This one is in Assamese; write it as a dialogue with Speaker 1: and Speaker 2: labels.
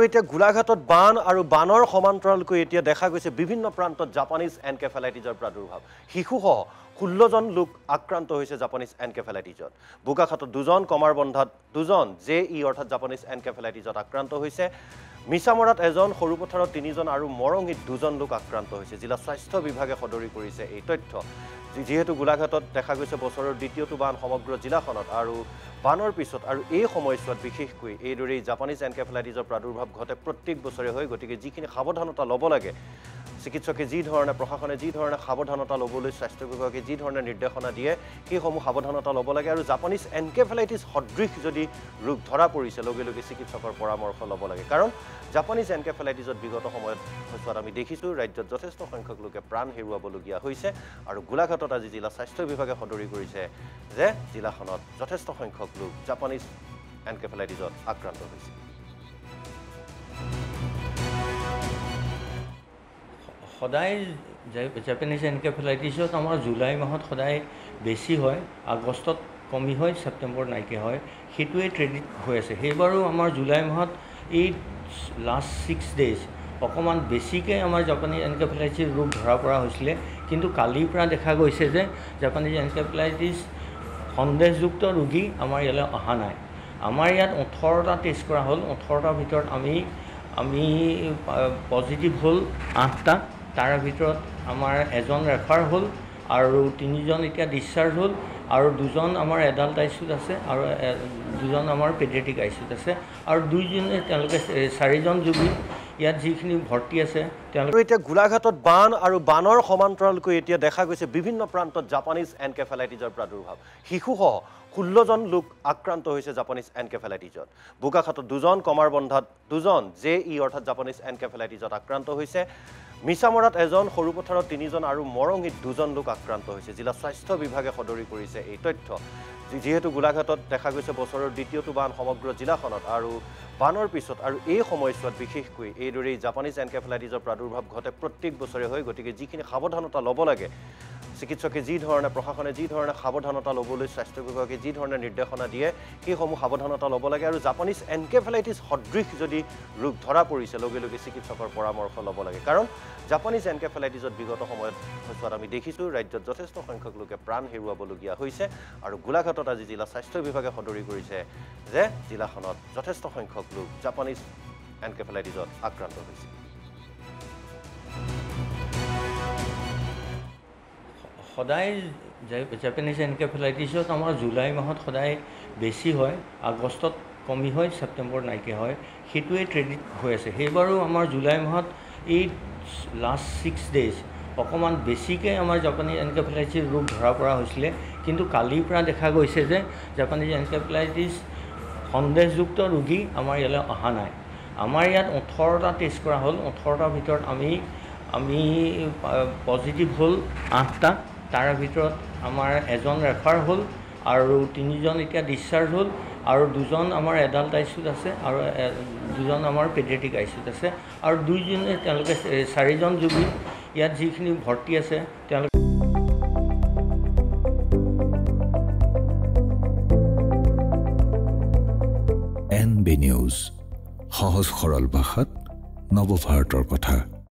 Speaker 1: এতিয়া গোলাঘাটত বান আৰু বানৰ সমান্তৰালকৈ এতিয়া দেখা গৈছে বিভিন্ন প্ৰান্তত জাপানিজ এনকেফেলাইটিছৰ প্ৰাদুৰ্ভাৱ শিশুসহ 16 জন লোক আক্ৰান্ত হৈছে জাপানিজ এনকেফেলাইটিছত বোকাখাটত 2 জন কমাৰবন্ধাত 2 জন জেই অৰ্থাৎ জাপানিজ এনকেফেলাইটিছত আক্ৰান্ত হৈছে মিছামৰাত 1 জন সৰুপথাৰত 3 জন আৰু মৰঙিত 2 জন লোক আক্ৰান্ত হৈছে জিলা স্বাস্থ্য বিভাগে সদৰি কৰিছে এই তথ্য যেহেতু গোলাঘাটত দেখা গৈছে বছৰৰ দ্বিতীয়টো বান সমগ্ৰ জিলাখনত আৰু বানৰ পিছত আৰু এই সময়ছোৱাত বিশেষকৈ এইদৰেই জাপানিজ এনকেফেলাইটিছৰ প্ৰাদুৰ্ভাৱ ঘটে প্ৰত্যেক বছৰে হয় গতিকে যিখিনি সাৱধানতা ল'ব লাগে চিকিৎসকে যি ধৰণে প্ৰশাসনে যি ধৰণে সাৱধানতা ল'বলৈ স্বাস্থ্য বিভাগে যি ধৰণে নিৰ্দেশনা দিয়ে সেইসমূহ সাৱধানতা ল'ব লাগে আৰু জাপানিজ এনকেফেলাইটিছ সদৃশ যদি ৰোগ ধৰা পৰিছে লগে লগে চিকিৎসকৰ পৰামৰ্শ ল'ব লাগে কাৰণ জাপানিজ এনকেফেলাইটিছত বিগত সময়ত হয়তো আমি দেখিছোঁ ৰাজ্যত যথেষ্ট সংখ্যক লোকে প্ৰাণ হেৰুৱাবলগীয়া হৈছে আৰু গোলাঘাটত আজি জিলা স্বাস্থ্য বিভাগে সদৰি কৰিছে যে জিলাখনত যথেষ্ট সংখ্যক লোক জাপানিজ এনকেফেলাইটিছত আক্ৰান্ত হৈছে
Speaker 2: সদায় জাপানিজ এনকেফেলাইটিছত আমাৰ জুলাই মাহত সদায় বেছি হয় আগষ্টত কমি হয় ছেপ্টেম্বৰ নাইকিয়া হয় সেইটোৱে ট্ৰেডিট হৈ আছে সেইবাৰো আমাৰ জুলাই মাহত এই লাষ্ট 6 ডেজ অকণমান বেছিকৈ আমাৰ জাপানিজ এনকেফেলাইটিছ ৰোগ ধৰা পৰা হৈছিলে কিন্তু কালিৰ পৰা দেখা গৈছে যে জাপানিজ এনকেফেলাইটিছ সন্দেহযুক্ত ৰোগী আমাৰ ইয়ালৈ অহা নাই আমাৰ ইয়াত 18টা টেষ্ট কৰা হ'ল 18টাৰ ভিতৰত আমি পজিটিভ হ'ল 8টা তাৰ ভিতৰত আমাৰ এজন ৰেফাৰ হ'ল আৰু 3 জন এতিয়া ডিসচাৰ্জ হ'ল আৰু 2 জন আমাৰ এডাল্ট আইচিউত আছে আৰু 2 জন আমাৰ পেডিয়াট্ৰিক আইচিউত আছে আৰু 2 জনে তেওঁলোকে 4 জন যোগী ইয়াত যিখিনি ভৰ্তি আছে তেওঁলোকে
Speaker 1: এতিয়া গোলাঘাটত বান আৰু বানৰ সমান্তৰালকৈ এতিয়া দেখা গৈছে বিভিন্ন প্ৰান্তত জাপানিজ এনকেফেলাইটিছৰ প্ৰাদুৰ্ভাৱ শিশুসহ 16 জন লোক আক্ৰান্ত হৈছে জাপানিজ এনকেফেলাইটিছত বোকাখাটত 2 জন কমাৰবন্ধাত 2 জন জেই অৰ্থাৎ জাপানিজ এনকেফেলাইটিছত আক্ৰান্ত হৈছে মিছামৰাত 1 জন সৰুপথাৰত 3 জন আৰু মৰঙিত 2 জন লোক আক্ৰান্ত হৈছে জিলা স্বাস্থ্য বিভাগে সদৰি কৰিছে এই তথ্য যেহেতু গোলাঘাটত দেখা গৈছে বছৰৰ দ্বিতীয়টো বান সমগ্ৰ জিলাখনত আৰু বানৰ পিছত আৰু এই সময়ছোৱাত বিশেষকৈ এইদৰেই জাপানিজ এনকেফেলাইটিছৰ প্ৰাদুৰ্ভাৱ ঘটে প্ৰত্যেক বছৰে হয় গতিকে যিখিনি সাৱধানতা ল'ব লাগে চিকিৎসকে যি ধৰণে প্ৰশাসনে যি ধৰণে সাৱধানতা ল'বলৈ স্বাস্থ্য বিভাগে যি ধৰণে নিৰ্দেশনা দিয়ে সেইসমূহ সাৱধানতা ল'ব লাগে আৰু জাপানিজ এনকেফেলাইটিছ সদৃশ যদি ৰোগ ধৰা পৰিছে লগে লগে চিকিৎসকৰ পৰামৰ্শ ল'ব লাগে কাৰণ জাপানিজ এনকেফেলাইটিছত বিগত সময়ত হয়তো আমি দেখিছোঁ ৰাজ্যত যথেষ্ট সংখ্যক লোকে প্ৰাণ হেৰুৱাবলগীয়া হৈছে আৰু গোলাঘাটত আজি জিলা স্বাস্থ্য বিভাগে সদৰি কৰিছে যে জিলাখনত যথেষ্ট সংখ্যক লোক জাপানিজ এনকেফেলাইটিছত আক্ৰান্ত হৈছে
Speaker 2: সদায় জাপানিজ এনকেফেলাইটিছত আমাৰ জুলাই মাহত সদায় বেছি হয় আগষ্টত কমি হয় ছেপ্টেম্বৰ নাইকিয়া হয় সেইটোৱে ট্ৰেডিট হৈ আছে সেইবাৰো আমাৰ জুলাই মাহত এই লাষ্ট 6 ডেজ অকণমান বেছিকৈ আমাৰ জাপানিজ এনকেফেলাইটিছ ৰোগ ধৰা পৰা হৈছিলে কিন্তু কালিৰ পৰা দেখা গৈছে যে জাপানিজ এনকেফেলাইটিছ সন্দেহযুক্ত ৰোগী আমাৰ ইয়ালৈ অহা নাই আমাৰ ইয়াত 18টা টেষ্ট কৰা হ'ল 18টাৰ ভিতৰত আমি পজিটিভ হ'ল 8টা তাৰ ভিতৰত আমাৰ এজন ৰেফাৰ হ'ল আৰু 3 জন এতিয়া ডিসচাৰ্জ হ'ল আৰু 2 জন আমাৰ এডাল্ট আইচিউত আছে আৰু 2 জন আমাৰ পেডিয়াট্ৰিক আইচিউত আছে আৰু 2 জনে তেওঁলোকে 4 জন যোগী ইয়াত যিখিনি ভৰ্তি আছে তেওঁলোকে
Speaker 3: NB নিউজ সহজ সৰল ভাষাত নৱভাৰতৰ কথা